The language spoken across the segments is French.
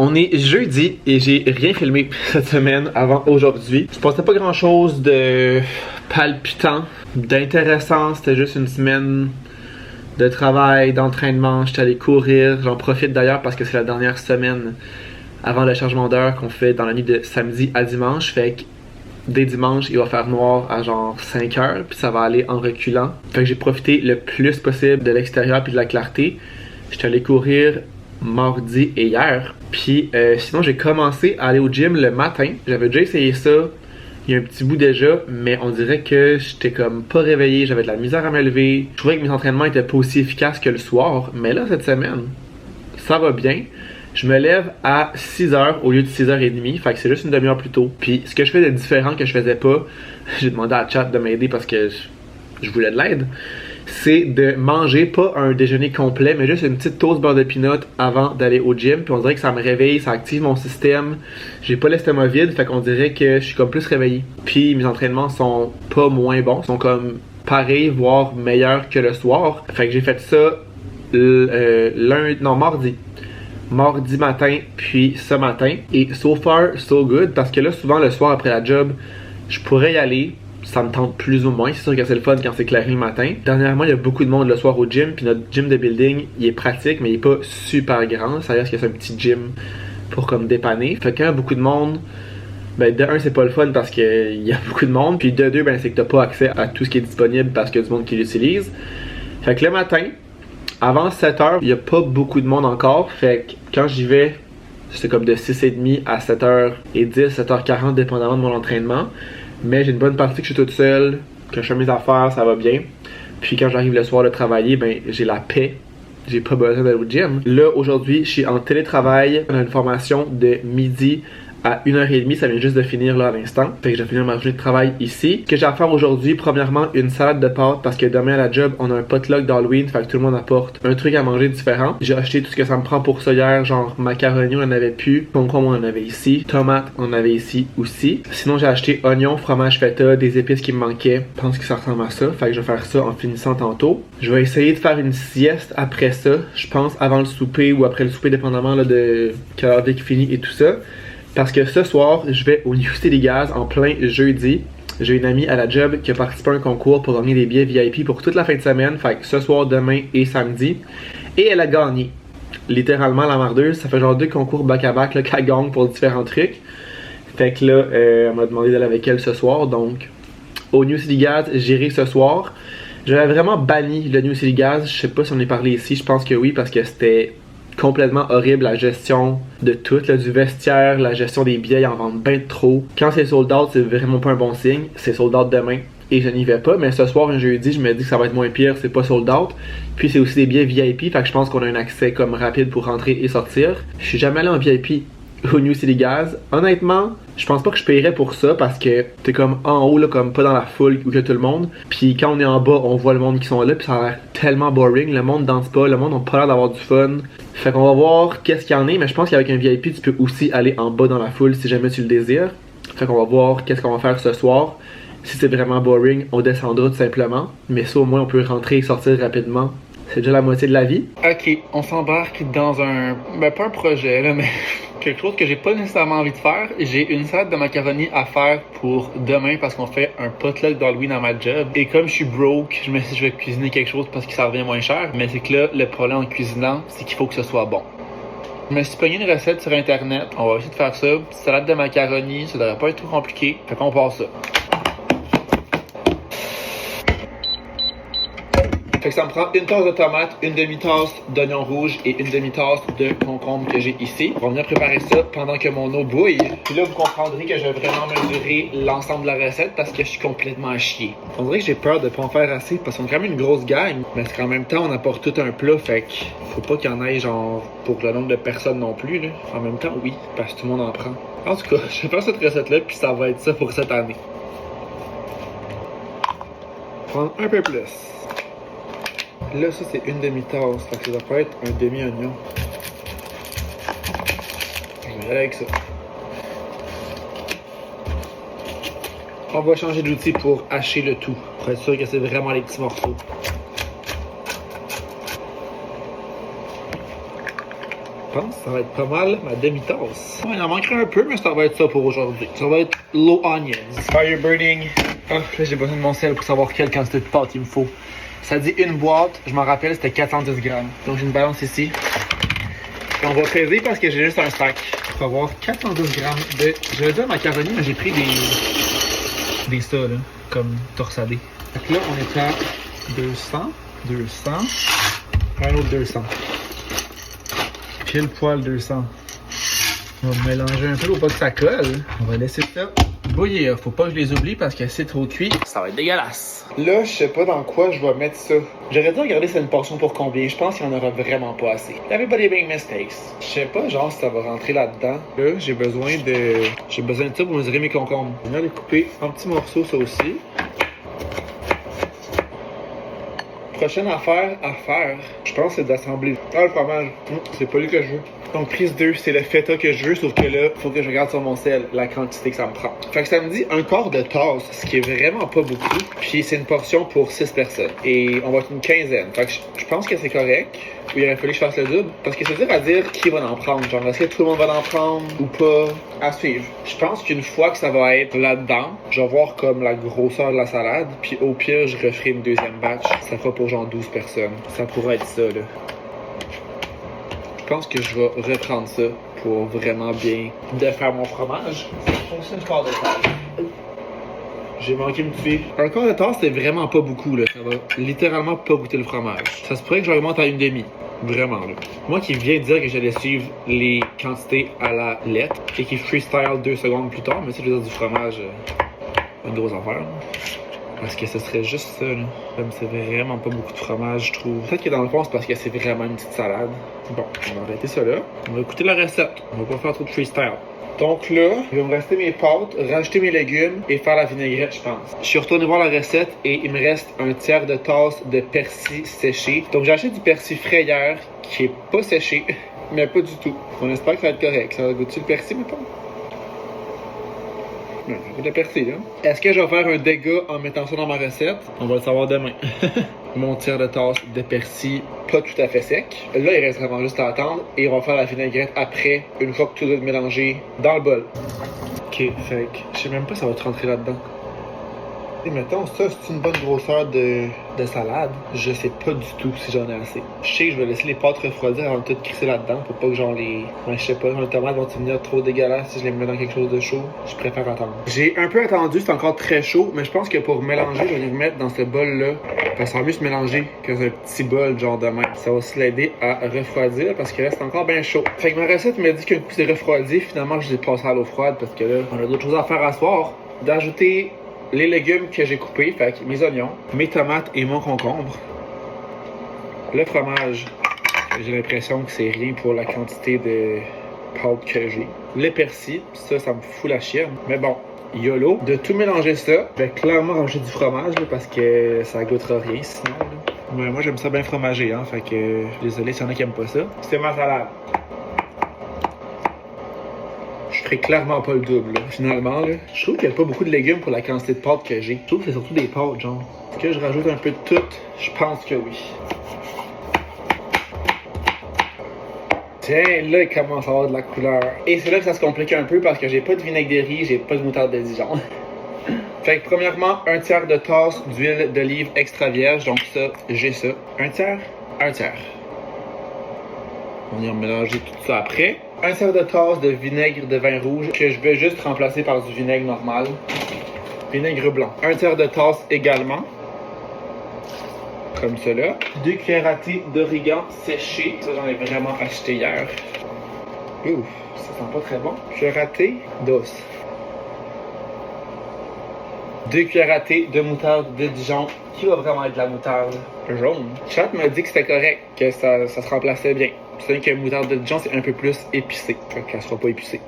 On est jeudi et j'ai rien filmé cette semaine avant aujourd'hui. Je pensais pas grand chose de palpitant, d'intéressant. C'était juste une semaine de travail, d'entraînement. J'étais allé courir. J'en profite d'ailleurs parce que c'est la dernière semaine avant le changement d'heure qu'on fait dans la nuit de samedi à dimanche. Fait que dès dimanche, il va faire noir à genre 5 heures, puis ça va aller en reculant. Fait que j'ai profité le plus possible de l'extérieur puis de la clarté. J'étais allé courir mardi et hier. Puis sinon, j'ai commencé à aller au gym le matin. J'avais déjà essayé ça il y a un petit bout déjà, mais on dirait que j'étais comme pas réveillé, j'avais de la misère à me lever. Je trouvais que mes entraînements étaient pas aussi efficaces que le soir, mais là, cette semaine, ça va bien. Je me lève à 6h au lieu de 6h30, fait que c'est juste une demi-heure plus tôt. Puis ce que je fais de différent que je faisais pas, j'ai demandé à Chat de m'aider parce que je voulais de l'aide, c'est de manger pas un déjeuner complet, mais juste une petite toast beurre de peanut avant d'aller au gym. Puis on dirait que ça me réveille, ça active mon système. J'ai pas l'estomac vide, fait qu'on dirait que je suis comme plus réveillé. Puis mes entraînements sont pas moins bons, sont comme pareils, voire meilleurs que le soir. Fait que j'ai fait ça mardi matin, puis ce matin. Et so far, so good, parce que là, souvent, le soir après la job, je pourrais y aller. Ça me tente plus ou moins. C'est sûr que c'est le fun quand c'est clair le matin. Dernièrement, il y a beaucoup de monde le soir au gym, puis notre gym de building, il est pratique, mais il est pas super grand. Ça reste que c'est un petit gym pour comme dépanner. Fait que quand il y a beaucoup de monde, ben de un, c'est pas le fun parce qu'il y a beaucoup de monde, puis de deux, ben c'est que t'as pas accès à tout ce qui est disponible parce qu'il y a du monde qui l'utilise. Fait que le matin, avant 7h, il n'y a pas beaucoup de monde encore. Fait que quand j'y vais, c'est comme de 6h30 à 7h10, 7h40, dépendamment de mon entraînement. Mais j'ai une bonne partie que je suis toute seule, que je fais mes affaires, ça va bien. Puis quand j'arrive le soir de travailler, ben j'ai la paix. J'ai pas besoin d'aller au gym. Là, aujourd'hui, je suis en télétravail. On a une formation de midi à 1h30, ça vient juste de finir là à l'instant. Fait que je vais finir ma journée de travail ici. Ce que j'ai à faire aujourd'hui, premièrement, une salade de pâtes parce que demain à la job, on a un potluck d'Halloween, fait que tout le monde apporte un truc à manger différent. J'ai acheté tout ce que ça me prend pour ça hier, genre macaroni, on en avait plus, concombre, on en avait ici, tomates, on en avait ici aussi. Sinon, j'ai acheté oignons, fromage feta, des épices qui me manquaient. Je pense que ça ressemble à ça, fait que je vais faire ça en finissant tantôt. Je vais essayer de faire une sieste après ça, je pense avant le souper ou après le souper, dépendamment là, de quelle heure qui finit et tout ça. Parce que ce soir, je vais au New City Gas en plein jeudi. J'ai une amie à la job qui a participé à un concours pour gagner des billets VIP pour toute la fin de semaine. Fait que ce soir, demain et samedi. Et elle a gagné. Littéralement, la mardeuse. Ça fait genre 2 concours back-à-back qu'elle gagne pour différents trucs. Fait que là, elle m'a demandé d'aller avec elle ce soir. Donc, au New City Gas, j'irai ce soir. J'avais vraiment banni le New City Gas. Je sais pas si on est parlé ici. Je pense que oui, parce que c'était complètement horrible la gestion de tout, là, du vestiaire, la gestion des billets, ils en vendent bien trop. Quand c'est sold out, c'est vraiment pas un bon signe. C'est sold out demain et je n'y vais pas, mais ce soir, un jeudi, je me dis que ça va être moins pire, c'est pas sold out. Puis c'est aussi des billets VIP, fait que je pense qu'on a un accès comme rapide pour rentrer et sortir. Je suis jamais allé en VIP au New City Gas. Honnêtement, je pense pas que je paierais pour ça parce que t'es comme en haut, là, comme pas dans la foule ou que tout le monde. Puis quand on est en bas, on voit le monde qui sont là, puis ça a l'air tellement boring. Le monde danse pas, le monde n'a pas l'air d'avoir du fun. Fait qu'on va voir qu'est-ce qu'il y en est, mais je pense qu'avec un VIP, tu peux aussi aller en bas dans la foule si jamais tu le désires. Fait qu'on va voir qu'est-ce qu'on va faire ce soir. Si c'est vraiment boring, on descendra tout simplement. Mais ça, au moins, on peut rentrer et sortir rapidement. C'est déjà la moitié de la vie. Ok, on s'embarque dans un... Ben, pas un projet, là, mais quelque chose que j'ai pas nécessairement envie de faire. J'ai une salade de macaroni à faire pour demain parce qu'on fait un potluck d'Halloween à ma job. Et comme je suis broke, je me suis dit je vais cuisiner quelque chose parce que ça revient moins cher. Mais c'est que là, le problème en cuisinant, c'est qu'il faut que ce soit bon. Je me suis pogné une recette sur internet. On va essayer de faire ça. Petite salade de macaroni, ça devrait pas être trop compliqué. Fait qu'on part ça. Fait que ça me prend une tasse de tomates, une demi-tasse d'oignon rouge et une demi-tasse de concombre que j'ai ici. On va venir préparer ça pendant que mon eau bouille. Puis là, vous comprendrez que je vais vraiment mesurer l'ensemble de la recette parce que je suis complètement à chier. On dirait que j'ai peur de pas en faire assez parce qu'on est quand même une grosse gang. Mais c'est qu'en même temps, on apporte tout un plat, fait que faut pas qu'il y en ait genre pour le nombre de personnes non plus, là. En même temps, oui, parce que tout le monde en prend. En tout cas, je vais faire cette recette-là puis ça va être ça pour cette année. Prendre un peu plus. Là, ça, c'est une demi-tasse. Fait que ça doit pas être un demi-oignon. Je vais aller avec ça. On va changer d'outil pour hacher le tout. Pour être sûr que c'est vraiment les petits morceaux. Je pense que ça va être pas mal ma demi-tasse. Ouais, il en manquerait un peu, mais ça va être ça pour aujourd'hui. Ça va être low onions. Fireburning. Ah, là, j'ai besoin de mon sel pour savoir quelle quantité de pâte il me faut. Ça dit une boîte, je m'en rappelle, c'était 410 grammes. Donc j'ai une balance ici. Et on va peser parce que j'ai juste un sac. On va avoir 410 grammes de, je vais dire macaroni, mais j'ai pris des ça, là, comme torsadé. Donc là, on est à 200, un autre 200. Pile poil 200. On va mélanger un peu pour pas que ça colle. On va laisser ça bouillir. Faut pas que je les oublie parce que c'est trop cuit, ça va être dégueulasse. Là, je sais pas dans quoi je vais mettre ça. J'aurais dû regarder c'est une portion pour combien. Je pense qu'il y en aura vraiment pas assez. Everybody make mistakes. Je sais pas genre si ça va rentrer là-dedans. Là, j'ai besoin de ça pour mesurer mes concombres. Je vais les couper en petits morceaux ça aussi. Prochaine affaire à faire, je pense c'est d'assembler. Ah, le fromage. C'est pas lui que je veux. Donc, prise 2, c'est le feta que je veux, sauf que là, faut que je regarde sur mon sel la quantité que ça me prend. Fait que ça me dit un quart de tasse, ce qui est vraiment pas beaucoup. Puis c'est une portion pour 6 personnes. Et on va être une quinzaine. Fait que je pense que c'est correct. Ou il aurait fallu que je fasse le double. Parce que c'est dur à dire qui va en prendre. Genre, est-ce que tout le monde va en prendre ou pas? À suivre. Je pense qu'une fois que ça va être là-dedans, je vais voir comme la grosseur de la salade. Puis au pire, je referai une deuxième batch. Ça fera pour genre 12 personnes. Ça pourrait être ça, là. Je pense que je vais reprendre ça pour vraiment bien défaire mon fromage. Ça fonctionne quart de tasse. J'ai manqué une tuer. Un quart de tasse, c'est vraiment pas beaucoup, là. Ça va littéralement pas goûter le fromage. Ça se pourrait que j'augmente à une demi. Vraiment, là. Moi qui viens de dire que j'allais suivre les quantités à la lettre et qui freestyle 2 secondes plus tard, mais si je veux dire du fromage, une grosse affaire. Parce que ce serait juste ça, là. Comme c'est vraiment pas beaucoup de fromage, je trouve. Peut-être que dans le fond, c'est parce que c'est vraiment une petite salade. Bon, on va arrêter ça là. On va écouter la recette. On va pas faire trop de freestyle. Donc là, il va me rester mes pâtes, rajouter mes légumes et faire la vinaigrette, je pense. Je suis retourné voir la recette et il me reste un tiers de tasse de persil séché. Donc j'ai acheté du persil frais hier qui est pas séché, mais pas du tout. On espère que ça va être correct. Ça va goûter le persil, mettons? Non, ça goûte le persil, là. Est-ce que je vais faire un dégât en mettant ça dans ma recette? On va le savoir demain. Mon tiers de tasse de persil pas tout à fait sec. Là, il reste vraiment juste à attendre et on va faire la vinaigrette après, une fois que tout est mélangé dans le bol. Ok, fait que je sais même pas si ça va te rentrer là-dedans. Et mettons, ça, c'est une bonne grosseur de salade. Je sais pas du tout si j'en ai assez. Je sais que je vais laisser les pâtes refroidir avant de tout crisser là-dedans pour pas que genre les... Ouais, je sais pas, les tomates vont devenir trop dégueulasses si je les mets dans quelque chose de chaud. Je préfère attendre. J'ai un peu attendu, c'est encore très chaud, mais je pense que pour mélanger, je vais les remettre dans ce bol-là. Parce que ça va mieux se mélanger que un petit bol genre de même. Ça va aussi l'aider à refroidir parce que là, c'est encore bien chaud. Fait que ma recette me dit qu'un coup c'est refroidi, finalement je les passe à l'eau froide parce que là, on a d'autres choses à faire à soir. D'ajouter les légumes que j'ai coupés, fait que mes oignons, mes tomates et mon concombre. Le fromage, j'ai l'impression que c'est rien pour la quantité de pâte que j'ai. Le persil, ça me fout la chienne. Mais bon, YOLO. De tout mélanger ça, je vais clairement rajouter du fromage là, parce que ça goûtera rien sinon. Là. Mais moi j'aime ça bien fromagé, hein, fait que désolé s'il y en a qui aiment pas ça. C'est ma salade. Je ferai clairement pas le double, là, finalement. Là. Je trouve qu'il n'y a pas beaucoup de légumes pour la quantité de pâtes que j'ai. Je trouve que c'est surtout des pâtes, genre. Est-ce que je rajoute un peu de tout? Je pense que oui. Tiens, là, il commence à avoir de la couleur. Et c'est là que ça se complique un peu parce que j'ai pas de vinaigre de riz, j'ai pas de moutarde de Dijon. Fait que premièrement, un tiers de tasse d'huile d'olive extra vierge. Donc ça, j'ai ça. Un tiers? Un tiers. On va mélanger tout ça après. Un tiers de tasse de vinaigre de vin rouge que je vais juste remplacer par du vinaigre normal. Vinaigre blanc. Un tiers de tasse également. Comme cela. 2 cuillères à thé d'origan séché. Ça, j'en ai vraiment acheté hier. Ouf, ça sent pas très bon. Cuillère à thé d'os. 2 cuillères à thé de moutarde de Dijon. Qui va vraiment être de la moutarde jaune? Chat m'a dit que c'était correct, que ça se remplaçait bien. C'est vrai que la moutarde de Dijon, c'est un peu plus épicé. Fait qu'elle sera pas épicée.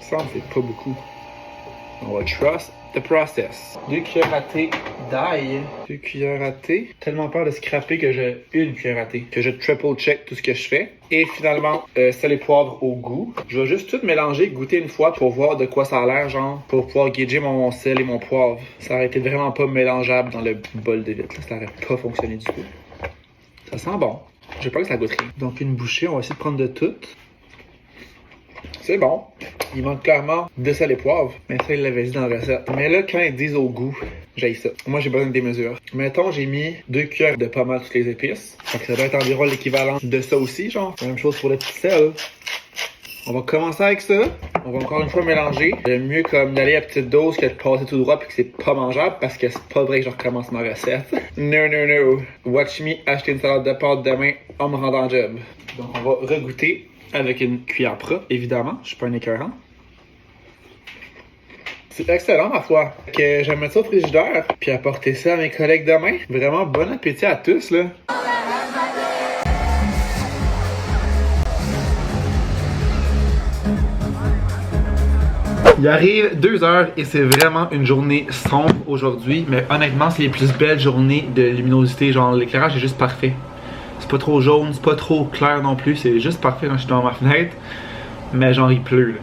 Ça, c'est pas beaucoup. On va trust the process. 2 cuillères à thé d'ail. 2 cuillères à thé. Tellement peur de scraper que j'ai une cuillère à thé. Que je triple check tout ce que je fais. Et finalement, sel et poivre au goût. Je vais juste tout mélanger, goûter une fois pour voir de quoi ça a l'air, genre. Pour pouvoir gager mon sel et mon poivre. Ça aurait été vraiment pas mélangeable dans le bol de vitre. Ça aurait pas fonctionné du tout. Ça sent bon. J'ai peur que ça goûte rien. Donc une bouchée, on va essayer de prendre de tout. C'est bon. Il manque clairement de sel et poivre. Mais ça, il l'avait dit dans la recette. Mais là, quand ils disent au goût, j'ai ça. Moi, j'ai besoin de des mesures. Mettons, j'ai mis 2 cuillères de pommade toutes les épices. Donc ça doit être environ l'équivalent de ça aussi, genre. La même chose pour le petit sel. On va commencer avec ça. On va encore une fois mélanger. J'aime mieux comme d'aller à petite dose que de passer tout droit puis que c'est pas mangeable parce que c'est pas vrai que je recommence ma recette. No. Watch me acheter une salade de pâtes demain en me rendant job. Donc on va regoûter avec une cuillère propre, évidemment. Je suis pas un écœurant. C'est excellent, ma foi. Que je vais mettre ça au frigidaire puis apporter ça à mes collègues demain. Vraiment bon appétit à tous, là. Il arrive 2h et c'est vraiment une journée sombre aujourd'hui, mais honnêtement, c'est les plus belles journées de luminosité. Genre, l'éclairage est juste parfait. C'est pas trop jaune, c'est pas trop clair non plus, c'est juste parfait quand je suis dans ma fenêtre. Mais genre, il pleut, là.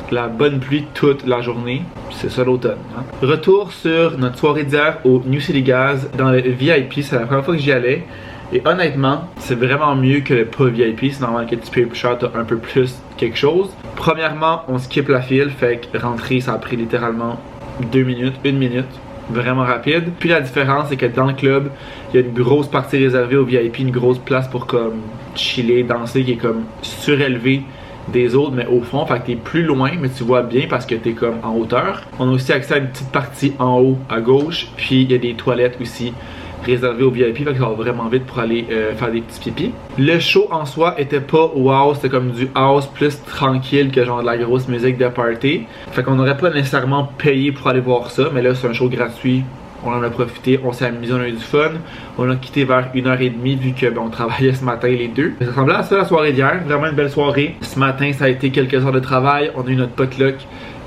La bonne pluie toute la journée, c'est ça l'automne. Hein? Retour sur notre soirée d'hier au New City Gas dans le VIP, c'est la première fois que j'y allais. Et honnêtement, c'est vraiment mieux que le pas VIP. C'est normal que tu payes plus cher, t'as un peu plus quelque chose. Premièrement, on skip la file, fait que rentrer, ça a pris littéralement 2 minutes, 1 minute. Vraiment rapide. Puis la différence, c'est que dans le club, il y a une grosse partie réservée au VIP, une grosse place pour comme chiller, danser, qui est comme surélevée des autres, mais au fond, fait que t'es plus loin, mais tu vois bien parce que t'es comme en hauteur. On a aussi accès à une petite partie en haut à gauche, puis il y a des toilettes aussi réservé au VIP, fait que ça va vraiment vite pour aller faire des petits pipis. Le show en soi était pas wow, c'était comme du house plus tranquille que genre de la grosse musique de party. Fait qu'on n'aurait pas nécessairement payé pour aller voir ça, mais là c'est un show gratuit. On en a profité, on s'est amusé, on a eu du fun. On a quitté vers 1h30 vu que on travaillait ce matin les deux. Ça ressemblait à ça la soirée d'hier, vraiment une belle soirée. Ce matin ça a été quelques heures de travail, on a eu notre potluck.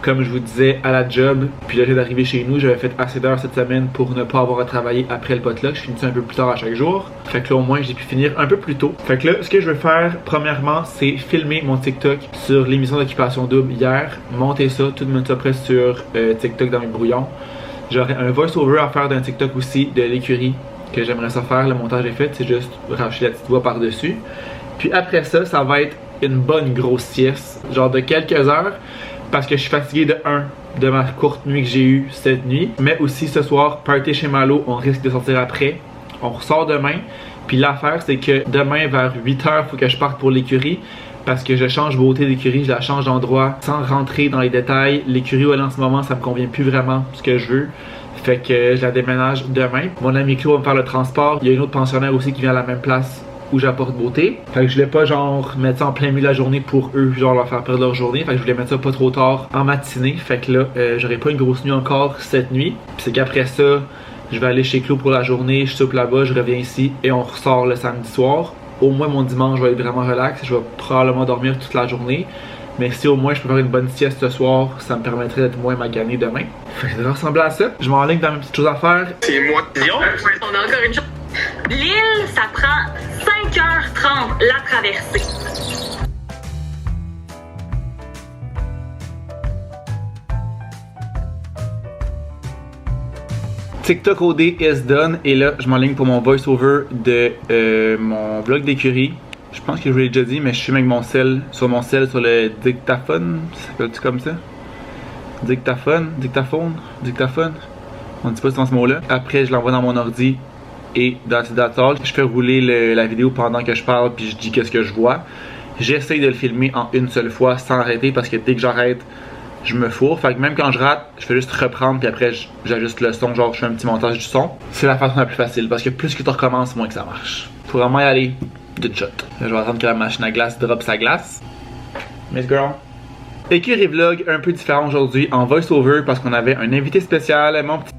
Comme je vous disais, à la job, puis là j'ai d'arriver chez nous, j'avais fait assez d'heures cette semaine pour ne pas avoir à travailler après le potluck. Je finissais un peu plus tard à chaque jour. Fait que là au moins j'ai pu finir un peu plus tôt. Fait que là, ce que je veux faire, premièrement, c'est filmer mon TikTok sur l'émission d'Occupation Double hier. Monter ça, tout mettre ça après sur TikTok dans mes brouillons. J'aurai un voice-over à faire d'un TikTok aussi de l'écurie que j'aimerais ça faire. Le montage est fait, c'est juste racheter la petite voix par-dessus. Puis après ça, ça va être une bonne grosse sieste, genre de quelques heures. Parce que je suis fatigué de ma courte nuit que j'ai eue cette nuit. Mais aussi ce soir, party chez Malo, on risque de sortir après. On ressort demain. Puis l'affaire, c'est que demain vers 8h, il faut que je parte pour l'écurie. Parce que je change beauté d'écurie, je la change d'endroit sans rentrer dans les détails. L'écurie où elle est en ce moment, ça me convient plus vraiment ce que je veux. Fait que je la déménage demain. Mon ami Claude va me faire le transport. Il y a une autre pensionnaire aussi qui vient à la même place où j'apporte beauté. Fait que je voulais pas genre mettre ça en plein milieu de la journée pour eux, genre leur faire perdre leur journée. Fait que je voulais mettre ça pas trop tard en matinée. Fait que là, j'aurai pas une grosse nuit encore cette nuit. Puis c'est qu'après ça, je vais aller chez Claude pour la journée, je soupe là-bas, je reviens ici et on ressort le samedi soir. Au moins mon dimanche, je vais être vraiment relax. Je vais probablement dormir toute la journée. Mais si au moins je peux faire une bonne sieste ce soir, ça me permettrait d'être moins magané demain. Fait que ça devrait ressembler à ça. Je m'enligne dans mes petites choses à faire. C'est moi. On a encore une chose. L'île, ça prend 5h30 la traversée. TikTok OD is done. Et là, je m'enligne pour mon voice-over de mon vlog d'écurie. Je pense que je vous l'ai déjà dit, mais je suis avec mon sel sur le dictaphone. Ça s'appelle-tu comme ça? Dictaphone. On dit pas dans ce mot-là. Après, je l'envoie dans mon ordi et dans all. Je fais rouler la vidéo pendant que je parle puis je dis qu'est-ce que je vois. J'essaye de le filmer en une seule fois sans arrêter parce que dès que j'arrête, je me fourre. Fait que même quand je rate, je fais juste reprendre puis après j'ajuste le son, genre je fais un petit montage du son. C'est la façon la plus facile parce que plus que tu recommences, moins que ça marche. Faut vraiment y aller d'une shot. Là, je vais attendre que la machine à glace drop sa glace. Miss Girl. Écurie vlog un peu différent aujourd'hui en voice-over parce qu'on avait un invité spécial, mon petit